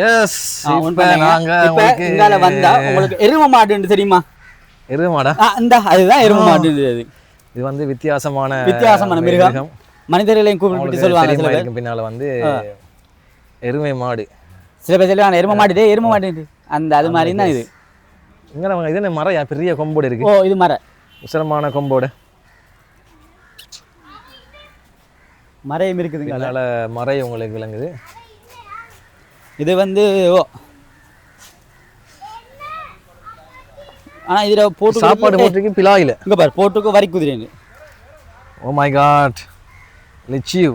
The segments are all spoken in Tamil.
எஸ் இப்போ நாங்கள் இப்போ இங்கால வந்தா உங்களுக்கு எரும மாடுன்னு தெரியுமா? எரும மாடா? அதுதான் எரும மாடுன்றது. இது வந்து வித்தியாசமான மிருகம். மனிதர்களையும் கூப்பிட்டு சொல்லுவாங்க சில பேர். பின்னால வந்து எருமை மாடு. சில பேர் சொல்லுவாங்க எரும மாடு, எரும மாடு. அந்த அது மாதிரி தான் இது. இங்கே நம்ம இது மரம் பெரிய கொம்போடு இருக்கு. ஓ, இது மரம் உசரமான கொம்போடு மறையும் இருக்குதுங்க. அதனால மறை உங்களுக்கு விளங்குது. இது வந்து ஆனா இதுல போட்டு சாப்பாடு போட்டுருக்கு பிலாயில. இங்க பாரு போட்டுக்கு வரி குதிரைன்னு. Oh my God. லிச்சியூ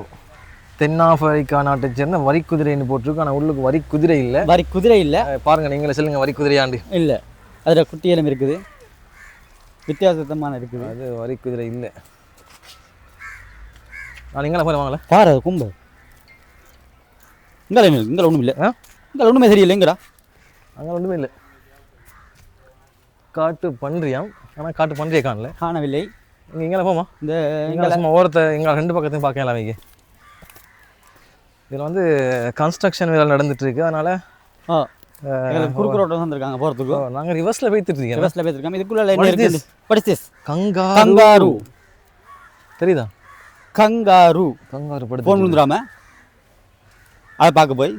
தென்னாப்பிரிக்கா நாட்டை சேர்ந்த வரி குதிரைன்னு போட்டிருக்கு. ஆனால் உள்ளுக்கு வரி குதிரை இல்லை. வரி குதிரை இல்லை. பாருங்க நீங்களே சொல்லுங்க வரி குதிரையாண்டு. இல்லை, அதில் குட்டியலும் இருக்குது, வித்தியாசமான இருக்குது. அது வரி குதிரை இல்லை. நான் நீங்களா போய் வாங்கல பாரு அது கும்பு. இங்கே ஒன்றும் இல்லை. இங்கே ஒன்றுமே சரியில்லை. எங்கடா அங்கே ஒன்றுமே இல்லை. காட்டு பன்றியாம். ஆனால் காட்டு பன்றியை காணவில்லை. இங்கே இங்கே போமா இந்த சும்மா ஓரத்தை எங்களை ரெண்டு பக்கத்தையும் பார்க்கலாம். அவங்க இதில் வந்து கன்ஸ்ட்ரக்ஷன் வேலை நடந்துட்டு இருக்கு. அதனால குறுக்கு ரோட்டம் வந்திருக்காங்க போகிறதுக்கு. நாங்கள் ரிவர்ஸில் போய்த்துருக்கோம். இதுக்குள்ள என்ன இருக்குது? படிச்சேஸ் கங்காரு தெரியுதா? கங்காரு படுத்து ஃபோன் விழுந்துடாம அதை பார்க்க போய்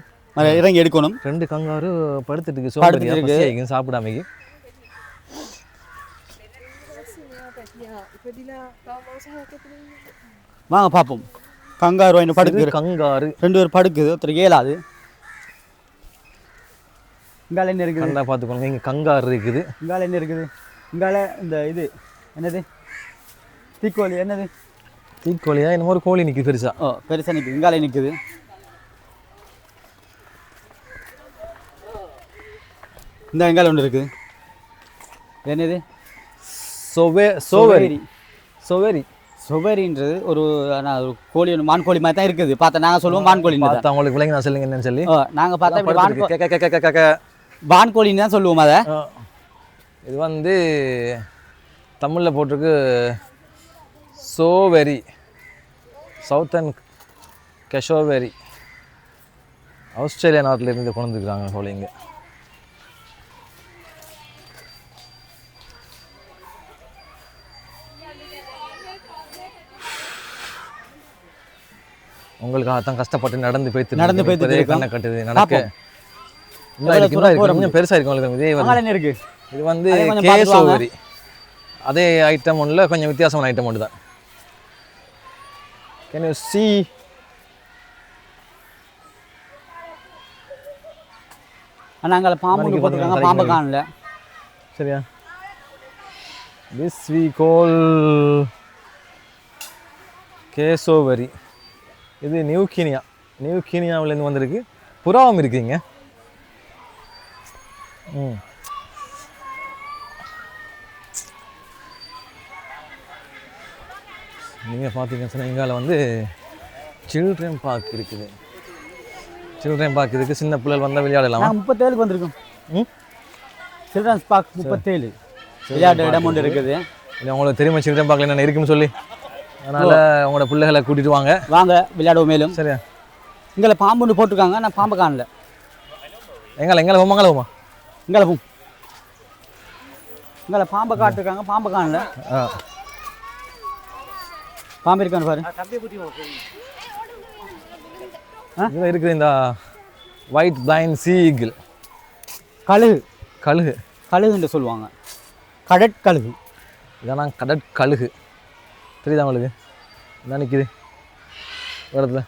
இறங்கி எடுக்கணும். 2 கங்காரு படுத்துட்டு இருக்கு சாப்பிடாம. வாங்க பார்ப்போம். கங்காரு என்ன படுக்கு? கங்காரு 2 பேர் படுக்குது, ஒருத்தருக்கு ஏலாது. இங்கால என்ன இருக்குது? நல்லா பார்த்துக்கோங்க. இங்கே கங்காரு இருக்குது. இங்கால என்ன இருக்குது? இங்கால இந்த இது என்னது தீக்கோழி, என்னது தீக்கோழியா? என்னமோ ஒரு கோழி நிற்குது பெருசா. பெருசா நிற்குது. இங்கால நிற்குது. இந்த எங்கால ஒன்று இருக்குது. என்னது? சொவேரின்றது ஒரு கோழி, மான் கோழி மாதிரி தான் இருக்குது. பார்த்தா நாங்கள் சொல்லுவோம் மான் கோழி. உங்களுக்கு விளங்கி நான் சொல்லுங்க என்னன்னு சொல்லி. நாங்கள் பார்த்தா வான் கோழின்னு தான் சொல்லுவோம். அதை இது வந்து தமிழில் போட்டிருக்கு சோவெரி, சவுத்தன் கெஷோவெரி. ஆஸ்திரேலியா நாட்டில் இருந்து கொண்டு வந்துருக்காங்க கோழிங்க. உங்களுக்காக தான் கஷ்டப்பட்டு நடந்து போய்த்து கண்ணை கட்டுது நடக்க. கொஞ்சம் பெருசாக இருக்கும் உங்களுக்கு. இருக்கு. இது வந்து கேசோவரி. அதே ஐட்டம் ஒன்றில் கொஞ்சம் வித்தியாசமான ஐட்டம் ஒன்று தான். Can you see? நாங்கள் பாம்பு போட்டுருக்காங்க, பாம்பை காணல. சரியா? This we call cassowary. இது நியூகினியாவிலேருந்து வந்திருக்கு. புறாவும் இருக்குங்க. நீங்கள் பார்த்தீங்கன்னு சொன்னால் இங்கால வந்து சில்ட்ரன் பார்க் இருக்குது. சில்ட்ரன் பார்க் இருக்குது. சின்ன பிள்ளைகள் வந்தால் விளையாடலாம். 37க்கு வந்திருக்கும். சில்ட்ரன்ஸ் பார்க் 37 விளையாட்டு இடம் ஒன்று இருக்குது. இல்லை உங்களுக்கு தெரியுமா சில்ட்ரன் பார்க்கில் என்னென்ன இருக்குன்னு சொல்லி? அதனால் உங்களோட பிள்ளைகளை கூட்டிகிட்டு வாங்க விளையாடுவோம். மேலும் சரியா? இங்கே பாம்பு ஒன்று போட்டிருக்காங்க. நான் பாம்பை காணல. எங்களை போமா இங்கே போம். இங்கே பாம்பை காட்டிருக்காங்க, பாம்பை காணல. பாம்பு இருக்கான்னு பாரு. இதில் இருக்குது இந்த ஒயிட் பிளைண்ட் சீகிள். கழுகுன்னு சொல்லுவாங்க. கடற்கழுகு. இதான் கடற்கழுகு. தெரியுதா உங்களுக்கு? இதான் நிற்கிது இடத்துல.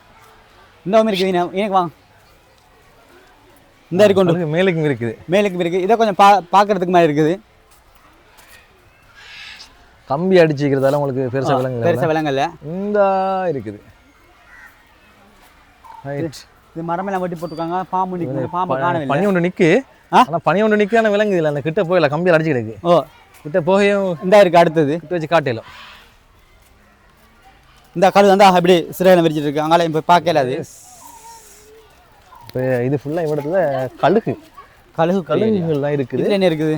இன்னும் இருக்குது. எனக்கு வாங்க. இந்த இருக்கு. மேலுக்கும் இருக்குது. இதை கொஞ்சம் பார்க்கறதுக்கு மாதிரி இருக்குது. கம்பி அடிச்சுக்கிறதால உங்களுக்கு பெருசாக விலங்கல்ல. இந்த இருக்குது. இது மரமெல்லாம் வெட்டி போட்டிருக்காங்க. பாம்பு நிற்குது. பாம்பை காணவில்லை. பனி ஒன்று நிற்கு. ஆனால் பனி ஒன்று நிற்க. ஆனால் விலங்குது இல்லை. அந்த கிட்ட போயிடல. கம்பியில் அடிச்சுக்கிடுக்கு. கிட்ட போயும் இந்த இருக்குது. அடுத்தது கிட்ட வச்சு காட்டலாம். இந்த கழுகு வந்து அப்படி சிறையில் விரிச்சிட்டு இருக்கு. அங்கால போய் பார்க்கல. அது இப்போ இது ஃபுல்லாக இவ்விடத்துல கழுகுகள்லாம் இருக்குது. என்ன இருக்குது?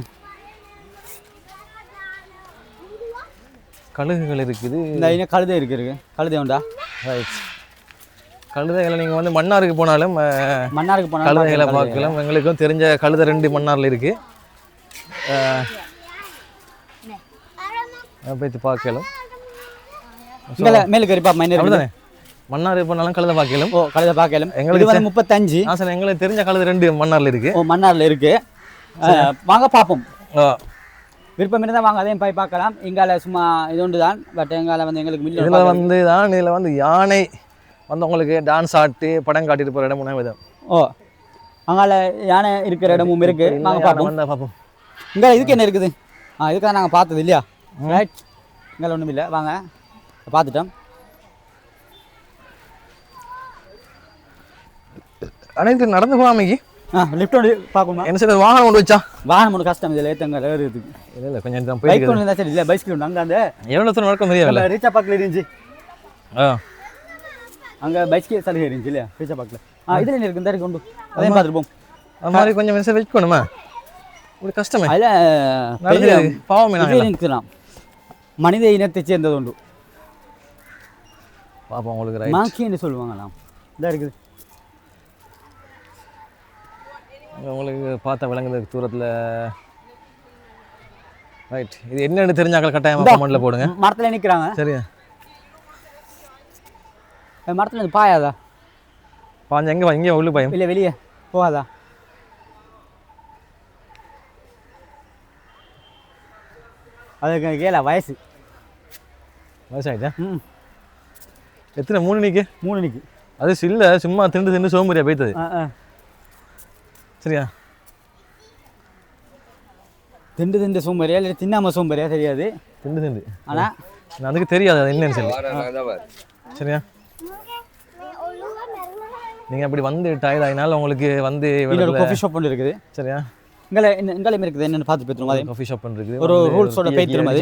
கழுகுகள் இருக்குது. இந்த கழுதை இருக்குது. கழுதை உண்டா? ரைட். கழுதைகளை நீங்கள் வந்து மன்னாருக்கு போனாலும் மன்னாருக்கு போனாலும் கழுதைகளை பார்க்கலாம். எங்களுக்கும் தெரிஞ்ச கழுதை 2 மன்னாரில் இருக்குது. போய்த்து பார்க்கலாம். இங்கே மேலுக்கு இருப்பா மைனர் அவ்வளோதானே. மன்னாருக்கு போனாலும் கழுதை பார்க்கலாம். ஓ கழுதை பார்க்கலாம். எங்களுக்கு வந்து 35. சார் எங்களுக்கு தெரிஞ்ச கழுதை 2 மன்னாரில் இருக்குது. ஓ மன்னாரில் இருக்குது. வாங்க பார்ப்போம். விருப்பம் இருந்தால் வாங்க அதையும் போய் பார்க்கலாம். இங்கால சும்மா இது ஒன்று தான். பட் எங்கால வந்து எங்களுக்கு இதில் வந்து யானை வந்து உங்களுக்கு டான்ஸ் ஆட்டி படம் காட்டிட்டு போகிற இடம் உணவு தான். ஓ அங்கால யானை இருக்கிற இடமும் இருக்கு. வாங்க பார்ப்போம். இங்கே இதுக்கு என்ன இருக்குது? இதுக்காக நாங்கள் பார்த்தது இல்லையா? ரைட். இங்கே ஒன்றும் இல்லை. வாங்க பார்த்துட்டோம். அனைத்து நடந்து போகாமைக்கு லிஃப்ட் ஒன்று பார்க்கணுமா? என்ன சார் வாகனம் கொண்டு வச்சா? வாகனம் ஒன்று கஷ்டம். இதில் ஏற்றங்க ஏறுறதுக்கு. இல்லை கொஞ்சம் பைக் ஒன்று இருந்தால் சரி. இல்லை பைஸ்கில் ஒன்று அங்கே அந்த எவ்வளோ தூரம் நடக்க முடியாது. ரீச்சா பார்க்கில் இருந்துச்சு. அங்கே பைஸ்கே சலுகை இருந்துச்சு இல்லையா ரீச்சா பார்க்கில். இதில் என்ன இருக்குது? இந்த இருக்கு கொண்டு அதையும் பார்த்துருப்போம். அது மாதிரி கொஞ்சம் மெசேஜ் வைக்கணுமா? ஒரு கஷ்டமே அதில் பாவமே நிற்கலாம். மனித இனத்தை சேர்ந்தது உண்டு. பாப்பா உங்களுக்கு மாக்கின்னு சொல்லுவாங்களாம். இதாக இருக்குது. உங்களுக்கு பார்த்தா விளங்குறதுக்கு தூரத்தில் ரைட். இது என்னன்னு தெரிஞ்சாக்கள் கட்டாயமாக கமெண்ட்ல போடுங்க. மரத்தில் நிற்கிறாங்க. சரியா? மரத்தில் இருந்து பாயாதா? பாஞ்சு எங்கே உள்ள பயம் இல்லை வெளியே போகாதா? அதுக்கு கேள வயசாயிட்டா? எத்தனை 3 நிக்கு? 3 நிக்கு. அது இல்லை சும்மா திண்டு சோம்பரியா போய்த்தது. சரியா? திண்டு சோம்பரியா இல்லை தின்னாம சோம்பரியா தெரியாது. திண்டு ஆனால் அதுக்கு தெரியாது அது என்னன்னு சொல்லி. சரியா? நீங்கள் அப்படி வந்து டயர்ட் ஆகினாலும் உங்களுக்கு வந்து காஃபி ஷாப் ஒன்று இருக்குது. சரியா? இங்கே இருக்குது என்னென்னு பார்த்து போய்த்துருமா? காஃபி ஷாப் ஒன்று இருக்குது. ஒரு ரூல்ஸோட போய்த்துருமா?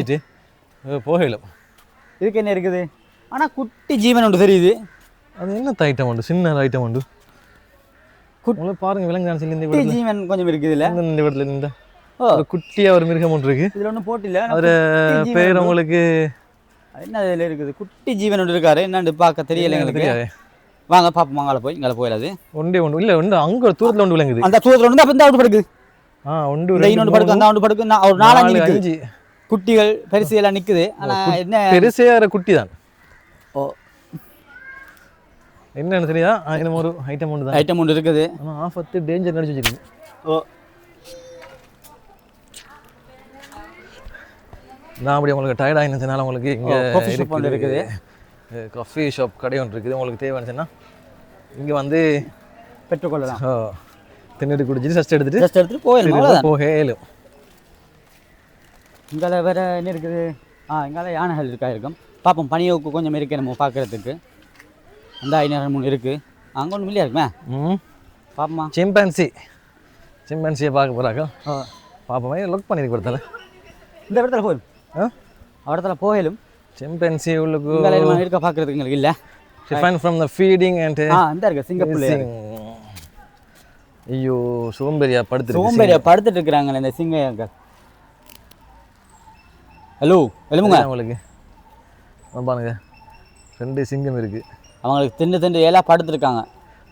போகலாம். இதுக்கு என்ன இருக்குது? ஆனால் குட்டி ஜீவன் ஒன்று தெரியுது. அது என்ன ஐட்டம் உண்டு? சின்ன ஐட்டம் உண்டு. உங்களுக்கு பாருங்க விலங்கு சொல்லி இந்த குட்டி ஜீவன் கொஞ்சம் இருக்குது. இல்லை இந்த இடத்துல இந்த ஒரு குட்டியாக ஒரு மிருகம் ஒன்று இருக்குது. இதில் ஒன்றும் போட்டில்லை. அதில் பேர் உங்களுக்கு என்ன இதில் இருக்குது? குட்டி ஜீவன் ஒன்று இருக்காரு. என்னன்னு பார்க்க தெரியல எங்களுக்கு. வாங்க பாப்போம். அங்கால போய் இங்கே போயிடாது. ஒன்று இல்லை ஒன்று அங்கே தூரத்தில் ஒன்று விளங்குது. அந்த தூரத்தில் ஒன்று அப்போ இந்த அவுட் படுக்குது. ஒன்று இன்னொன்று படுக்கு அந்த அவுட் படுக்கு. ஒரு 4 5 குட்டிகள் பெருசு எல்லாம் நிற்குது. ஆனால் என்ன பெருசையார குட்டி தான். ஓ என்னன்னு தெரியா? இன்னும் ஒரு ஐட்டம் ஒன்று தான். ஐட்டம் ஒன்று இருக்குது. ஆனால் ஆஃபத்து டேஞ்சர் நடிச்சு வச்சிருக்கு. ஓ நான் அப்படி உங்களுக்கு டயர்ட் ஆகினுச்சுனால உங்களுக்கு இங்கே காஃபி ஷாப் ஒன்று இருக்குது. காஃபி ஷாப் கடை ஒன்று இருக்குது. உங்களுக்கு தேவையானுச்சுன்னா இங்கே வந்து பெற்றுக்கொள்ளலாம். தின்னுட்டு குடிச்சிட்டு ஜஸ்ட் எடுத்துகிட்டு போகலும். இங்கே வேறு என்ன இருக்குது? இங்கே யானைகள் இருக்கும். பார்ப்போம். பனியோக்கு கொஞ்சம் இருக்குது நம்ம பார்க்குறதுக்கு. அந்த 503 இருக்குது. அங்கே ஒன்றும் இல்லையா இருக்குமே? பார்ப்போமா? சிம்பன்சியை பார்க்க போகிறாங்க. பார்ப்போம். லுக் பண்ணியிருக்கு இடத்துல. இந்த இடத்துல போயிடும். இடத்துல போகலும் சிம்பன்சி உள்ளுக்கு இருக்க பார்க்குறதுக்கு எங்களுக்கு இல்லை. Define from the feeding and இந்த இருக்குது சிங்கப்பூர். ஐயோ சோம்பேறியா படுத்துட்டு இருக்கிறாங்களே இந்த சிங்கம். ஹலோ எழுமுங்க. உங்களுக்கு பாருங்க 2 சிங்கம் இருக்குது. அவங்களுக்கு திண்டு எல்லாம் படுத்துருக்காங்க.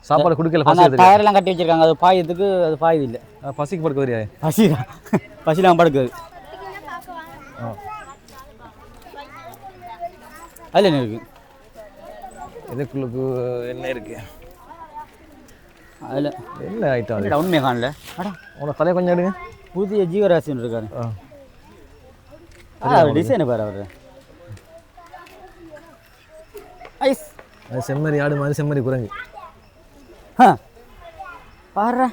சாப்பாடு கொடுக்கல. டயர்லாம் கட்டி வச்சிருக்காங்க. அது பாயத்துக்கு அது பாயுது இல்லை. பசிக்கு படுக்க வரையா? பசிலாம் படுக்குது. அதில் என்ன இருக்குது? இதுக்குள்ளுக்கு என்ன இருக்குது? அதில் என்ன ஐட்டம்? அது உண்மையை காணல. உங்களோட தலையை கொஞ்சம் எடுங்க. புதிய ஜீவராசி ஒன்று இருக்காரு. டிசைனை பாரு அவர். ஐஸ் அது செம்மறி ஆடு மாதிரி செம்மறி குரங்கு. பாரு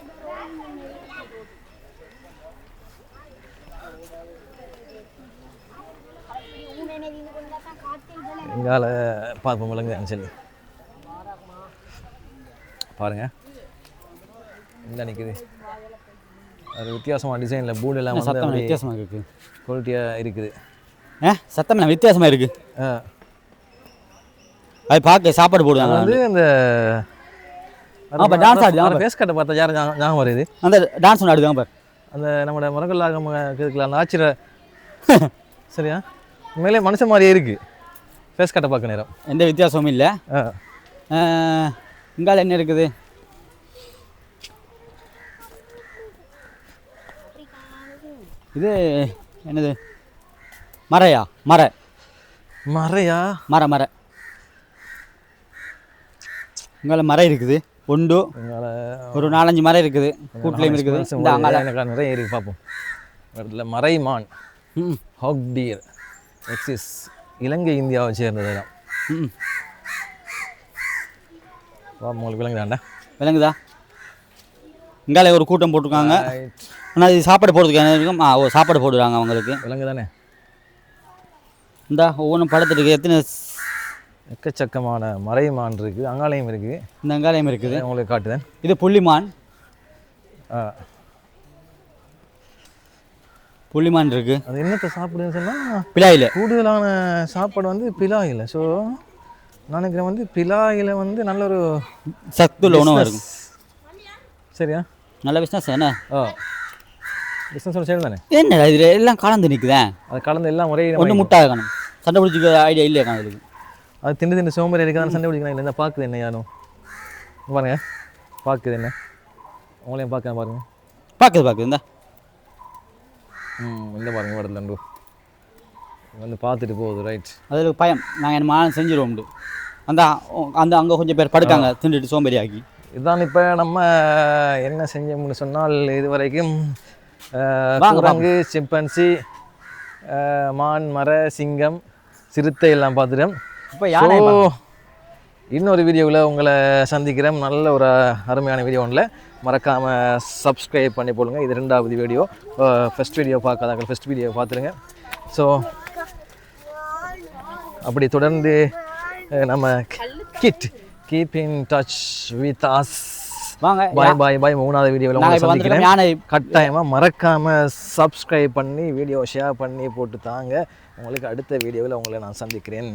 எங்கால பார்ப்போம் விலங்கு சொல்லி பாருங்க. என்ன நிற்குது? அது வித்தியாசமான டிசைனில் பூட் எல்லாம் சத்தம் வித்தியாசமாக இருக்குது. குவாலிட்டியாக இருக்குது. சத்தம் வித்தியாசமாக இருக்குது. அது பார்க்க சாப்பாடு போடுவாங்க. வந்து அந்த டான்ஸ் ஆடுது. ஃபேஸ் கட்டை பார்த்தா யாரும் ஞாபகம் வருது. அந்த டான்ஸ் ஒன்று ஆடுதாங்க பாரு. அந்த நம்மளோட முரகல்லாக இருக்குல்ல அந்த ஆச்சிர. சரியா? உண்மையிலே மனுஷன் மாதிரியே இருக்குது ஃபேஸ் கட்டை பார்க்க நேரம். எந்த வித்தியாசமும் இல்லை. இங்கால என்ன இருக்குது? இது என்னது? மரையா? மறையா? மர இங்கால மரம் இருக்குது. ஒன்று ஒரு 4-5 மரம் இருக்குது. கூட்டிலையும் இருக்குது. இந்த அங்கால நிறைய இருக்கு பார்ப்போம். இடத்துல மறைமான் ஹாக் டியர் எக்ஸிஸ் இலங்கை இந்தியாவை சேர்ந்தது தான். உங்களுக்கு விளங்குதாண்டா? விளங்குதா? இங்கால ஒரு கூட்டம் போட்டிருக்காங்க. ஆனால் இது சாப்பாடு போடுறதுக்கு இருக்கும். சாப்பாடு போடுறாங்க அவங்களுக்கு. விளங்குதானே? இந்த ஒவ்வொன்றும் படத்துக்கு எத்தனை எக்கச்சக்கமான மறைமான் இருக்குது. அங்காலயம் இருக்குது. இந்த அங்காலயம் இருக்குது. உங்களுக்கு காட்டுதேன். இது புள்ளிமான். புள்ளிமான் இருக்கு. அது என்னத்தை சாப்பிடுன்னு சொன்னால் பிலாயில் கூடுதலான சாப்பாடு வந்து பிலாயில். ஸோ நான் நினைக்கிறேன் வந்து பிலாயில் வந்து நல்ல ஒரு சத்துள்ள உணவு இருக்கும். சரியா? நல்ல பிஸ்னஸ் என்ன? பிஸ்னஸோட சரி தானே? என்ன இது எல்லாம் கலந்து நிற்குதேன். அது கலந்து எல்லாம் ஒரே ஒன்று முட்டாக காணும். சண்டை பிடிச்சிக்க ஐடியா இல்லையா காணும். அது திண்டு சோம்பேறி இருக்காது. சண்டை பிடிக்கணும் இல்லை. இந்த பார்க்குது என்ன யாரும் பாருங்க. பார்க்குது என்ன? உங்களையும் பார்க்க பாருங்க. பார்க்குது இந்த இந்த பாருங்க வரலண்டு வந்து பார்த்துட்டு போகுது. ரைட். அதில் பயம். நாங்கள் என்ன மானம் செஞ்சிடுவோம். அந்த அந்த அங்கே கொஞ்சம் பேர் படுக்காங்க திண்டுட்டு சோம்பேறி ஆக்கி. இதுதான் இப்போ நம்ம என்ன செஞ்சோம்னு சொன்னால் இது வரைக்கும் குரங்கு, சிம்பன்சி, மான், மர, சிங்கம், சிறுத்தை எல்லாம் பார்த்துட்டோம். இப்போ யானை இன்னொரு வீடியோவில் உங்களை சந்திக்கிறேன். நல்ல ஒரு அருமையான வீடியோ ஒன்றில் மறக்காமல் சப்ஸ்கிரைப் பண்ணி போடுங்க. இது 2வது வீடியோ. ஃபஸ்ட் வீடியோ பார்க்காதாங்க ஃபஸ்ட் வீடியோ பார்த்துருங்க. ஸோ அப்படி தொடர்ந்து நம்ம keep in touch with us. வாங்க. பாய் 3வது வீடியோவில் உங்களை சந்திக்கிறேன். கட்டாயமாக மறக்காமல் சப்ஸ்கிரைப் பண்ணி வீடியோ ஷேர் பண்ணி போட்டு தாங்க. உங்களுக்கு அடுத்த வீடியோவில் உங்களை நான் சந்திக்கிறேன்.